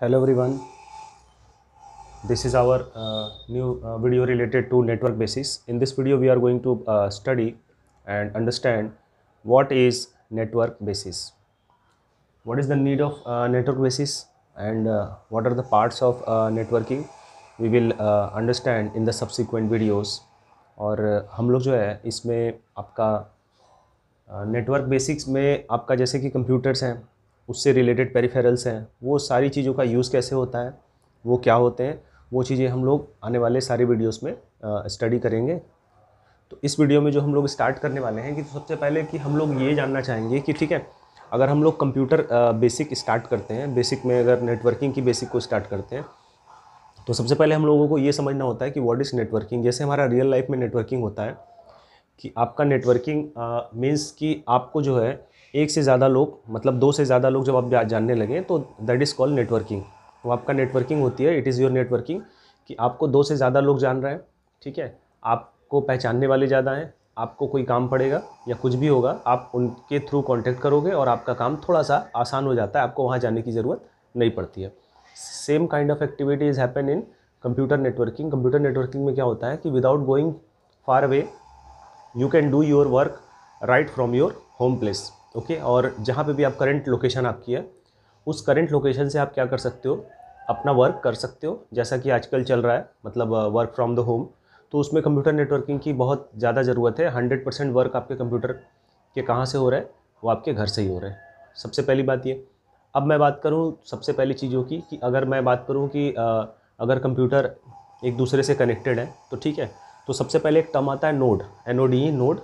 Hello everyone, this is our new video related to network basis. In this video we are going to study and understand what is network basis, what is the need of network basis, and what are the parts of networking. We will understand in the subsequent videos. और हम लोग जो है इसमें आपका network basics में आपका जैसे कि कंप्यूटर्स हैं, उससे रिलेटेड पेरिफेरल्स हैं, वो सारी चीज़ों का यूज़ कैसे होता है, वो क्या होते हैं, वो चीज़ें हम लोग आने वाले सारे वीडियोस में स्टडी करेंगे। तो इस वीडियो में जो हम लोग स्टार्ट करने वाले हैं कि तो सबसे पहले कि हम लोग ये जानना चाहेंगे कि ठीक है, अगर हम लोग कंप्यूटर बेसिक स्टार्ट करते हैं, बेसिक में अगर नेटवर्किंग की बेसिक को स्टार्ट करते हैं, तो सबसे पहले हम लोगों को ये समझना होता है कि व्हाट इज़ नेटवर्किंग। जैसे हमारा रियल लाइफ में नेटवर्किंग होता है कि आपका नेटवर्किंग मीन्स कि आपको जो है एक से ज़्यादा लोग, मतलब दो से ज़्यादा लोग जब आप जानने लगें तो दैट इज़ कॉल्ड नेटवर्किंग। वो आपका नेटवर्किंग होती है, इट इज़ योर नेटवर्किंग, कि आपको दो से ज़्यादा लोग जान रहे हैं, ठीक है, आपको पहचानने वाले ज़्यादा हैं, आपको कोई काम पड़ेगा या कुछ भी होगा, आप उनके थ्रू कॉन्टेक्ट करोगे और आपका काम थोड़ा सा आसान हो जाता है, आपको वहाँ जाने की ज़रूरत नहीं पड़ती है। Same kind of activities happen in computer networking. Computer networking में क्या होता है कि without going far away you can do your work right from your home place, okay. और जहाँ पे भी आप करंट लोकेशन आपकी है, उस करंट लोकेशन से आप क्या कर सकते हो, अपना वर्क कर सकते हो, जैसा कि आजकल चल रहा है, मतलब वर्क फ्रॉम द होम। तो उसमें कंप्यूटर नेटवर्किंग की बहुत ज़्यादा ज़रूरत है। 100% वर्क आपके कंप्यूटर के कहाँ से हो रहा है, वो आपके घर से ही हो रहा है। सबसे पहली बात ये। अब मैं बात करूँ सबसे पहली चीज़ों की, कि अगर मैं बात करूँ कि अगर कंप्यूटर एक दूसरे से कनेक्टेड है तो ठीक है, तो सबसे पहले एक टर्म आता है नोड, NODE, नोड।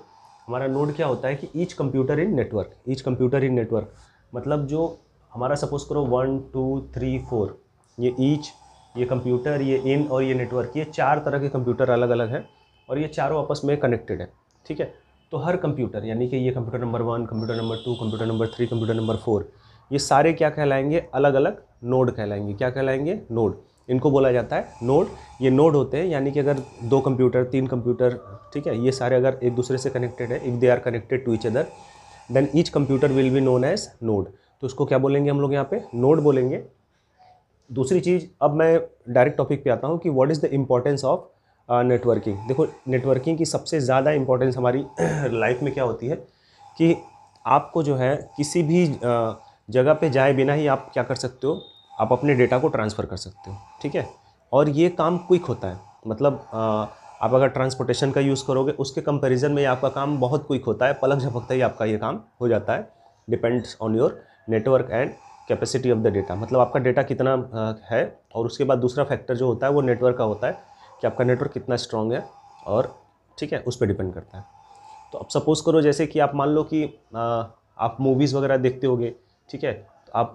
हमारा नोड क्या होता है कि ईच कंप्यूटर इन नेटवर्क, ईच कंप्यूटर इन नेटवर्क, मतलब जो हमारा सपोज करो 1 2 3 4, ये ईच, ये कंप्यूटर, ये इन और ये नेटवर्क, ये चार तरह के कंप्यूटर अलग अलग हैं और ये चारों आपस में कनेक्टेड है, ठीक है। तो हर कंप्यूटर, यानी कि ये computer number 1, computer number 2, computer number 3, computer number 4, ये सारे क्या कहलाएंगे, अलग अलग नोड कहलाएंगे। क्या कहलाएंगे, नोड। इनको बोला जाता है नोड। ये नोड होते हैं, यानी कि अगर दो कंप्यूटर, तीन कंप्यूटर, ठीक है, ये सारे अगर एक दूसरे से कनेक्टेड है, if they are connected to each other, then each computer will be known as node. तो उसको क्या बोलेंगे हम लोग यहाँ पे, नोड बोलेंगे। दूसरी चीज़, अब मैं डायरेक्ट टॉपिक पे आता हूँ कि what is the importance of networking. देखो, नेटवर्किंग की सबसे ज़्यादा इंपॉर्टेंस हमारी लाइफ में क्या होती है कि आपको जो है किसी भी जगह पे जाए बिना ही आप क्या कर सकते हो, आप अपने डेटा को ट्रांसफ़र कर सकते हो, ठीक है। और ये काम क्विक होता है, मतलब आप अगर ट्रांसपोर्टेशन का यूज़ करोगे उसके कंपैरिजन में आपका काम बहुत क्विक होता है, पलक झपकते ही आपका ये काम हो जाता है। Depends on your network and capacity of the data, मतलब आपका डेटा कितना है। और उसके बाद दूसरा फैक्टर जो होता है वो नेटवर्क का होता है कि आपका नेटवर्क कितना स्ट्रॉन्ग है, और ठीक है, उस पर डिपेंड करता है। तो अब सपोज़ करो जैसे कि आप मान लो कि आप मूवीज़ वगैरह देखते होगे, ठीक है, तो आप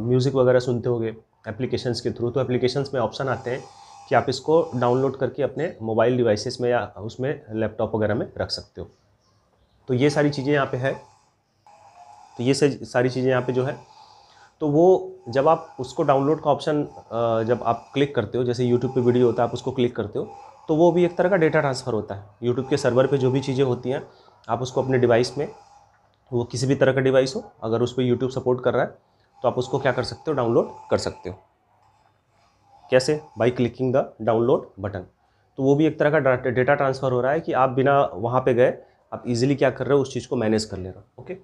म्यूज़िक वगैरह सुनते होगे एप्लीकेशंस के थ्रू। तो एप्लीकेशंस में ऑप्शन आते हैं कि आप इसको डाउनलोड करके अपने मोबाइल डिवाइसेस में या उसमें लैपटॉप वगैरह में रख सकते हो। तो ये सारी चीज़ें यहाँ पे है। तो ये सारी चीज़ें यहाँ पे जो है, तो वो जब आप उसको डाउनलोड का ऑप्शन जब आप क्लिक करते हो, जैसे यूट्यूब पे वीडियो होता है, आप उसको क्लिक करते हो, तो वो भी एक तरह का डेटा ट्रांसफ़र होता है। यूट्यूब के सर्वर पे जो भी चीज़ें होती हैं, आप उसको अपने डिवाइस में, वो किसी भी तरह का डिवाइस हो, अगर उस पर यूट्यूब सपोर्ट कर रहा है तो आप उसको क्या कर सकते हो, डाउनलोड कर सकते हो। कैसे, by clicking the download button. तो वो भी एक तरह का डेटा ट्रांसफ़र हो रहा है कि आप बिना वहाँ पे गए आप इजीली क्या कर रहे हो, उस चीज़ को मैनेज कर ले रहे हो, ओके।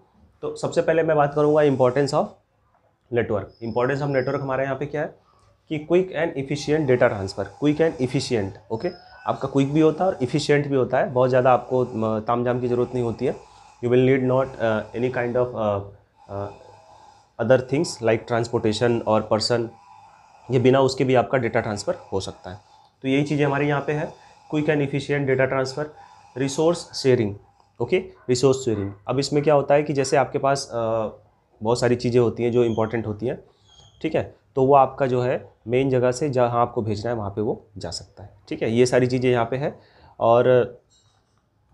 तो सबसे पहले मैं बात करूँगा importance of network. Importance of network हमारे यहाँ पे क्या है कि quick and efficient data transfer, quick and efficient, okay. आपका क्विक भी होता है और इफिशियंट भी होता है, बहुत ज़्यादा आपको ताम झाम की ज़रूरत नहीं होती है। You will need not any kind of other things like transportation और पर्सन, ये बिना उसके भी आपका डेटा ट्रांसफ़र हो सकता है। तो यही चीज़ें हमारे यहाँ पे है, quick and efficient data transfer. Resource sharing, okay, resource sharing. अब इसमें क्या होता है कि जैसे आपके पास बहुत सारी चीज़ें होती हैं जो इंपॉर्टेंट होती हैं, ठीक है, तो वो आपका जो है मेन जगह से जहाँ आपको भेजना है वहाँ पे वो जा सकता है, ठीक है। ये सारी चीज़ें यहाँ पे है, और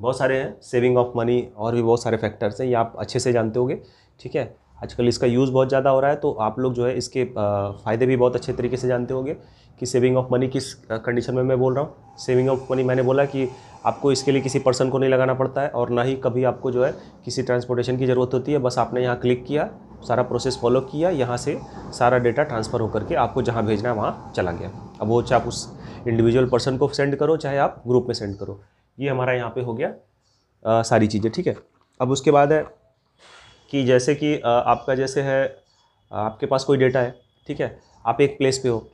बहुत सारे हैं, सेविंग ऑफ मनी, और भी बहुत सारे फैक्टर्स हैं, ये आप अच्छे से जानते होगे, ठीक है। आजकल इसका यूज़ बहुत ज़्यादा हो रहा है, तो आप लोग जो है इसके फ़ायदे भी बहुत अच्छे तरीके से जानते होंगे कि सेविंग ऑफ मनी किस कंडीशन में मैं बोल रहा हूँ। सेविंग ऑफ मनी मैंने बोला कि आपको इसके लिए किसी पर्सन को नहीं लगाना पड़ता है और ना ही कभी आपको जो है किसी ट्रांसपोर्टेशन की ज़रूरत होती है। बस आपने यहाँ क्लिक किया, सारा प्रोसेस फॉलो किया, यहाँ से सारा डेटा ट्रांसफ़र होकर के आपको जहाँ भेजना है वहाँ चला गया। अब वो चाहे आप उस इंडिविजुअल पर्सन को सेंड करो, चाहे आप ग्रुप में सेंड करो। ये हमारा यहाँ पे हो गया सारी चीज़ें, ठीक है। अब उसके बाद है कि जैसे कि आपका जैसे है आपके पास कोई डेटा है, ठीक है, आप एक प्लेस पे हो,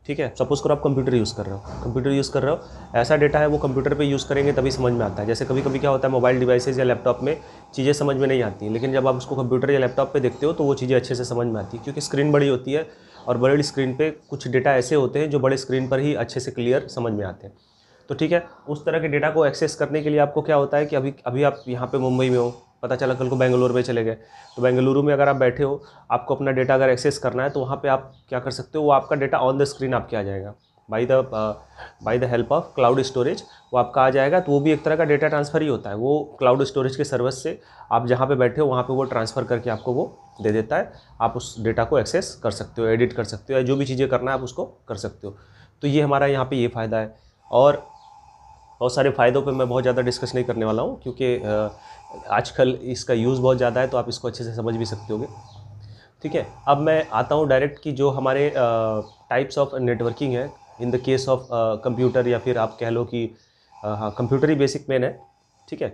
ठीक है, सपोज़ करो आप कंप्यूटर यूज़ कर रहे हो, ऐसा डेटा है वो कंप्यूटर पे यूज़ करेंगे तभी समझ में आता है। जैसे कभी कभी क्या होता है, मोबाइल डिवाइसेज या लैपटॉप में चीज़ें समझ में नहीं आती हैं, लेकिन जब आप उसको कंप्यूटर या लैपटॉप पे देखते हो तो वो चीज़ें अच्छे से समझ में आती है, क्योंकि स्क्रीन बड़ी होती है और बड़ी स्क्रीन पर कुछ डेटा ऐसे होते हैं जो बड़े स्क्रीन पर ही अच्छे से क्लियर समझ में आते हैं। तो ठीक है, उस तरह के डेटा को एक्सेस करने के लिए आपको क्या होता है कि अभी आप यहाँ पे मुंबई में हो, पता चला कल को बेंगलुरु में चले गए, तो बेंगलुरु में अगर आप बैठे हो, आपको अपना डेटा अगर एक्सेस करना है तो वहाँ पे आप क्या कर सकते हो, वो आपका डेटा ऑन द स्क्रीन आपके आ जाएगा by the help of cloud storage, वो आपका आ जाएगा। तो वो भी एक तरह का डेटा ट्रांसफ़र ही होता है। वो क्लाउड स्टोरेज के सर्विस से आप जहाँ पे बैठे हो वहाँ पे वो ट्रांसफ़र करके आपको वो दे देता है। आप उस डेटा को एक्सेस कर सकते हो, एडिट कर सकते हो, या जो भी चीज़ें करना है आप उसको कर सकते हो। तो ये हमारा यहाँ पर ये फ़ायदा है। और बहुत सारे फ़ायदों पे मैं बहुत ज़्यादा डिस्कस नहीं करने वाला हूँ, क्योंकि आजकल इसका यूज़ बहुत ज़्यादा है, तो आप इसको अच्छे से समझ भी सकते होगे, ठीक है। अब मैं आता हूँ डायरेक्ट कि जो हमारे टाइप्स ऑफ नेटवर्किंग है in the case of computer, या फिर आप कह लो कि हाँ, कंप्यूटर ही बेसिक मेन है, ठीक है।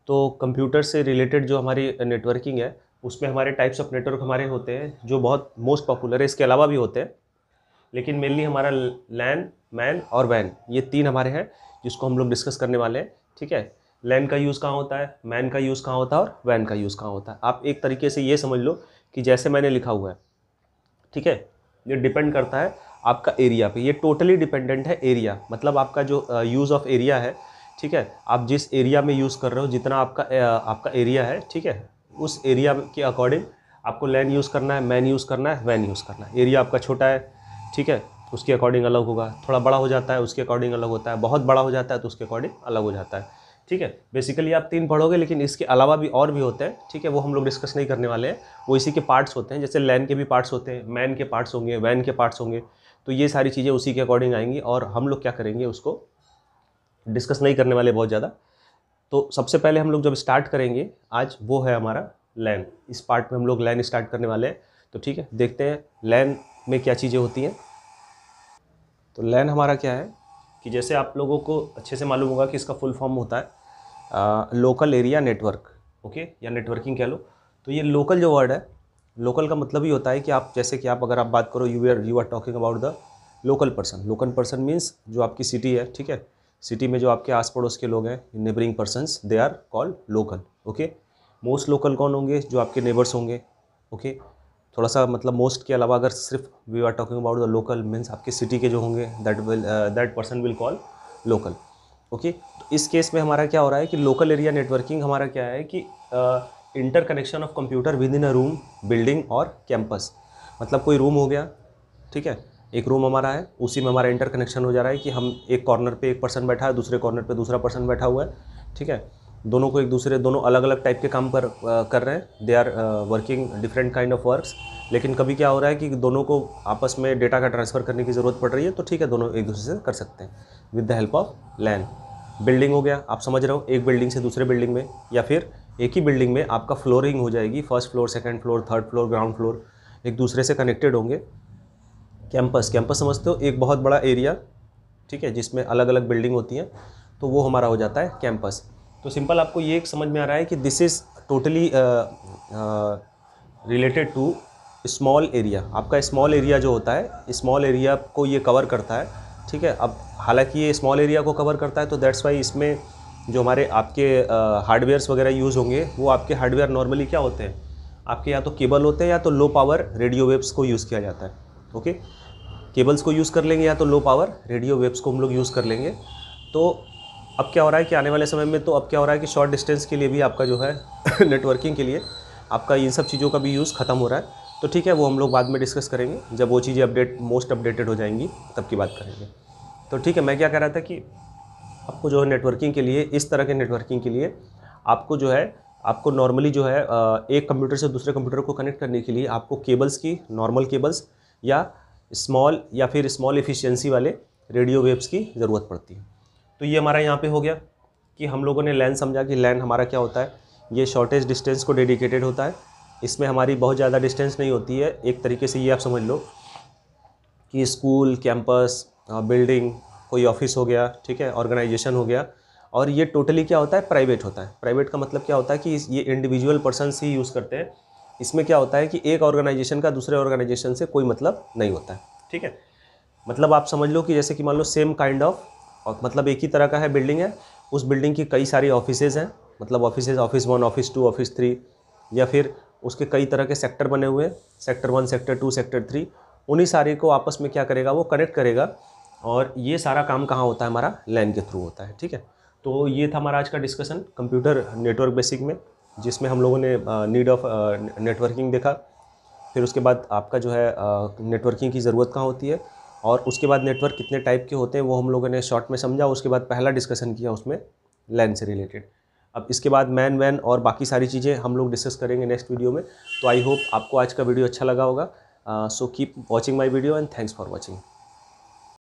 तो कंप्यूटर से रिलेटेड जो हमारी नेटवर्किंग है उसमें हमारे टाइप्स ऑफ नेटवर्क हमारे होते हैं जो बहुत मोस्ट पॉपुलर है। इसके अलावा भी होते हैं, लेकिन मेनली हमारा लैन, मैन और वैन, ये तीन हमारे हैं जिसको हम लोग डिस्कस करने वाले हैं, ठीक है। लैन का यूज़ कहाँ होता है, मैन का यूज़ कहाँ होता है और वैन का यूज़ कहाँ होता है। आप एक तरीके से ये समझ लो कि जैसे मैंने लिखा हुआ है, ठीक है, ये डिपेंड करता है आपका एरिया पे। ये टोटली डिपेंडेंट है एरिया, मतलब आपका जो यूज़ ऑफ एरिया है, ठीक है, आप जिस एरिया में यूज़ कर रहे हो, जितना आपका एरिया है, ठीक है, उस एरिया के अकॉर्डिंग आपको लैन यूज़ करना है, मैन यूज़ करना है, वैन यूज़ करना है। एरिया आपका छोटा है, ठीक है, उसके अकॉर्डिंग अलग होगा, थोड़ा बड़ा हो जाता है उसके अकॉर्डिंग अलग होता है, बहुत बड़ा हो जाता है तो उसके अकॉर्डिंग अलग हो जाता है, ठीक है। बेसिकली आप तीन पढ़ोगे, लेकिन इसके अलावा भी और भी होते हैं, ठीक है, वो हम लोग डिस्कस नहीं करने वाले हैं। वो इसी के पार्ट्स होते हैं, जैसे लैन के भी पार्ट्स होते हैं, मैन के पार्ट्स होंगे, वैन के पार्ट्स होंगे, तो ये सारी चीज़ें उसी के अकॉर्डिंग आएंगी और हम लोग क्या करेंगे उसको डिस्कस नहीं करने वाले बहुत ज़्यादा। तो सबसे पहले हम लोग जब स्टार्ट करेंगे आज, वो है हमारा लैन। इस पार्ट में हम लोग लैन स्टार्ट करने वाले हैं, तो ठीक है, देखते हैं लैन में क्या चीज़ें होती हैं। तो लैन हमारा क्या है कि जैसे आप लोगों को अच्छे से मालूम होगा कि इसका फुल फॉर्म होता है लोकल एरिया नेटवर्क, ओके, या नेटवर्किंग कह लो। तो ये लोकल जो वर्ड है, लोकल का मतलब ही होता है कि आप जैसे कि आप अगर आप बात करो, you are talking about the local person. Local person means जो आपकी सिटी है, ठीक है, सिटी में जो आपके आस पड़ोस के लोग हैं, neighbouring persons, they are called local, okay. Most local कौन होंगे, जो आपके नेबर्स होंगे, ओके। थोड़ा सा मतलब मोस्ट के अलावा अगर सिर्फ we are talking about the local means आपके सिटी के जो होंगे, that person will call local, okay. तो इस केस में हमारा क्या हो रहा है कि लोकल एरिया नेटवर्किंग हमारा क्या है कि inter connection of computer with in a room, building और कैंपस। मतलब कोई रूम हो गया, ठीक है, एक रूम हमारा है, उसी में हमारा इंटर कनेक्शन हो जा रहा है कि हम एक कॉर्नर पे एक पर्सन बैठा है, दूसरे कॉर्नर पे दूसरा पर्सन बैठा हुआ है, ठीक है। दोनों को एक दूसरे, दोनों अलग अलग टाइप के काम कर रहे हैं, they are working different kind of works. लेकिन कभी क्या हो रहा है कि दोनों को आपस में डेटा का ट्रांसफ़र करने की ज़रूरत पड़ रही है, तो ठीक है, दोनों एक दूसरे से कर सकते हैं with the help of LAN. Building हो गया, आप समझ रहे हो, एक बिल्डिंग से दूसरे बिल्डिंग में, या फिर एक ही बिल्डिंग में आपका फ्लोरिंग हो जाएगी, first floor, second floor, third floor, ground floor एक दूसरे से कनेक्टेड होंगे। कैंपस, कैंपस समझते हो, एक बहुत बड़ा एरिया, ठीक है, जिसमें अलग अलग बिल्डिंग होती हैं, तो वो हमारा हो जाता है कैंपस। तो सिंपल आपको ये एक समझ में आ रहा है कि this is totally related to small area. आपका स्मॉल एरिया जो होता है, स्मॉल एरिया को ये कवर करता है, ठीक है। अब हालांकि ये स्मॉल एरिया को कवर करता है, तो दैट्स वाई इसमें जो हमारे आपके हार्डवेयर्स वगैरह यूज़ होंगे, वो आपके हार्डवेयर नॉर्मली क्या होते हैं, आपके या तो केबल होते हैं या तो लो पावर रेडियो वेव्स को यूज़ किया जाता है, ओके। केबल्स को यूज़ कर लेंगे या तो लो पावर रेडियो वेव्स को हम लोग यूज़ कर लेंगे। तो अब क्या हो रहा है कि आने वाले समय में, तो अब क्या हो रहा है कि शॉर्ट डिस्टेंस के लिए भी आपका जो है नेटवर्किंग के लिए आपका इन सब चीज़ों का भी यूज़ ख़त्म हो रहा है। तो ठीक है, वो हम लोग बाद में डिस्कस करेंगे, जब वो चीज़ें मोस्ट अपडेटेड हो जाएंगी तब की बात करेंगे। तो ठीक है, मैं क्या कह रहा था कि आपको जो है नेटवर्किंग के लिए, इस तरह के नेटवर्किंग के लिए आपको जो है आपको नॉर्मली जो है एक कंप्यूटर से दूसरे कंप्यूटर को कनेक्ट करने के लिए आपको केबल्स की, नॉर्मल केबल्स या फिर स्मॉल एफिशिएंसी वाले रेडियो वेव्स की ज़रूरत पड़ती है। तो ये हमारा यहाँ पे हो गया कि हम लोगों ने लैन समझा कि लैन हमारा क्या होता है। ये शॉर्टेज डिस्टेंस को डेडिकेटेड होता है, इसमें हमारी बहुत ज़्यादा डिस्टेंस नहीं होती है। एक तरीके से ये आप समझ लो कि स्कूल, कैंपस, बिल्डिंग, कोई ऑफिस हो गया, ठीक है, ऑर्गेनाइजेशन हो गया, और ये टोटली क्या होता है, प्राइवेट होता है। प्राइवेट का मतलब क्या होता है कि ये इंडिविजुअल पर्सन्स ही यूज़ करते हैं। इसमें क्या होता है कि एक ऑर्गेनाइजेशन का दूसरे ऑर्गेनाइजेशन से कोई मतलब नहीं होता है, ठीक है। मतलब आप समझ लो कि जैसे कि मान लो सेम काइंड ऑफ, और मतलब एक ही तरह का है बिल्डिंग है, उस बिल्डिंग की कई सारी ऑफिसेज़ हैं, मतलब ऑफिसेज़, ऑफिस 1, ऑफिस 2, ऑफिस 3, या फिर उसके कई तरह के सेक्टर बने हुए हैं, सेक्टर 1, सेक्टर 2, सेक्टर 3। उन्हीं सारे को आपस में क्या करेगा, वो कनेक्ट करेगा, और ये सारा काम कहाँ होता है, हमारा लैन के थ्रू होता है, ठीक है। तो ये था हमारा आज का डिस्कशन कंप्यूटर नेटवर्क बेसिक में, जिसमें हम लोगों ने नीड ऑफ नेटवर्किंग देखा। फिर उसके बाद आपका जो है नेटवर्किंग की ज़रूरत कहाँ होती है, और उसके बाद नेटवर्क कितने टाइप के होते हैं वो हम लोगों ने शॉर्ट में समझा। उसके बाद पहला डिस्कशन किया उसमें लैन से रिलेटेड। अब इसके बाद मैन वैन और बाकी सारी चीज़ें हम लोग डिस्कस करेंगे नेक्स्ट वीडियो में। तो आई होप आपको आज का वीडियो अच्छा लगा होगा। So keep watching my video and thanks for watching.